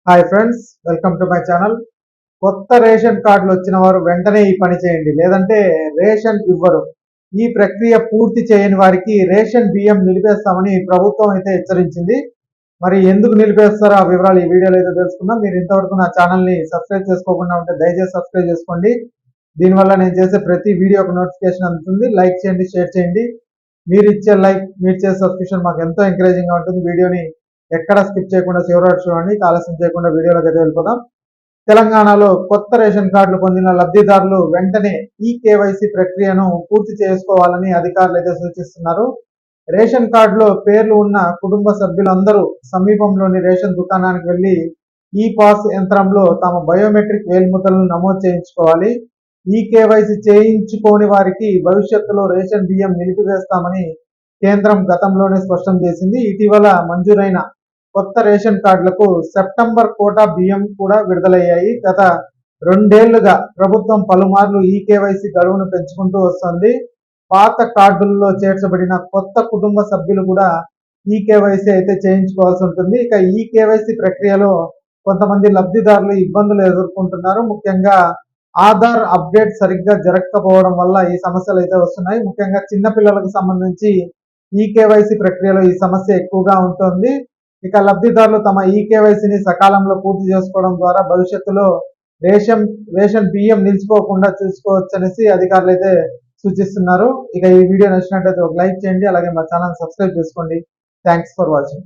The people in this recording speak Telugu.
Hi friends, welcome to my channel. కొత్త రేషన్ కార్డులు వచ్చిన వారు వెంటనే ఈ పని చేయండి, లేదంటే రేషన్ ఇవ్వరు. ఈ ప్రక్రియ పూర్తి చేయని వారికి రేషన్ బియ్యం నిలిపేస్తామని ప్రభుత్వం అయితే హెచ్చరించింది. మరి ఎందుకు నిలిపేస్తారో ఆ వివరాలు ఈ వీడియోలో అయితే తెలుసుకుందాం. మీరు ఇంతవరకు నా ఛానల్ని సబ్స్క్రైబ్ చేసుకోకుండా ఉంటే దయచేసి సబ్స్క్రైబ్ చేసుకోండి. దీనివల్ల నేను చేసే ప్రతి వీడియోకి నోటిఫికేషన్ అందుతుంది. లైక్ చేయండి, షేర్ చేయండి. మీరు ఇచ్చే లైక్, మీరు చేసే సబ్స్క్రిప్షన్ మాకు ఎంతో ఎంకరేజింగ్గా ఉంటుంది. వీడియోని ఎక్కడ స్కిప్ చేయకుండా చివరి వరకు చూడండి. ఆలస్యం చేయకుండా వీడియోలోకి అయితే వెళ్ళిపోదాం. తెలంగాణలో కొత్త రేషన్ కార్డులు పొందిన లబ్ధిదారులు వెంటనే ఈ కేవైసీ ప్రక్రియను పూర్తి చేసుకోవాలని అధికారులు అయితే సూచిస్తున్నారు. రేషన్ కార్డులో పేర్లు ఉన్న కుటుంబ సభ్యులందరూ సమీపంలోని రేషన్ దుకాణానికి వెళ్లి ఈ పాస్ యంత్రంలో తమ బయోమెట్రిక్ వేలిముద్రలను నమోదు చేయించుకోవాలి. ఈ కేవైసీ చేయించుకోని వారికి భవిష్యత్తులో రేషన్ బియ్యం నిలిపివేస్తామని కేంద్రం గతంలోనే స్పష్టం చేసింది. ఇటీవల మంజూరైన కొత్త రేషన్ కార్డులకు సెప్టెంబర్ కోటా బియ్యం కూడా విడుదలయ్యాయి. గత 2 ఏళ్లుగా ప్రభుత్వం పలుమార్లు ఈ కేవైసీ గడువును పెంచుకుంటూ వస్తుంది. పాత కార్డుల్లో చేర్చబడిన కొత్త కుటుంబ సభ్యులు కూడా ఈ కేవైసీ అయితే చేయించుకోవాల్సి ఉంటుంది. ఇక ఈ కేవైసీ ప్రక్రియలో కొంతమంది లబ్ధిదారులు ఇబ్బందులు ఎదుర్కొంటున్నారు. ముఖ్యంగా ఆధార్ అప్డేట్ సరిగ్గా జరగకపోవడం వల్ల ఈ సమస్యలు అయితే వస్తున్నాయి. ముఖ్యంగా చిన్నపిల్లలకు సంబంధించి ఈ కేవైసీ ప్రక్రియలో ఈ సమస్య ఎక్కువగా ఉంటుంది. ఇక లబ్ధిదారులు తమ ఈ కేవైసీని సకాలంలో పూర్తి చేసుకోవడం ద్వారా భవిష్యత్తులో రేషన్ బియ్యం నిలిచిపోకుండా చూసుకోవచ్చనేసి అధికారులు అయితే సూచిస్తున్నారు. ఇక ఈ వీడియో నచ్చినట్లయితే ఒక లైక్ చేయండి, అలాగే మా ఛానల్ సబ్స్క్రైబ్ చేసుకోండి. Thanks for watching.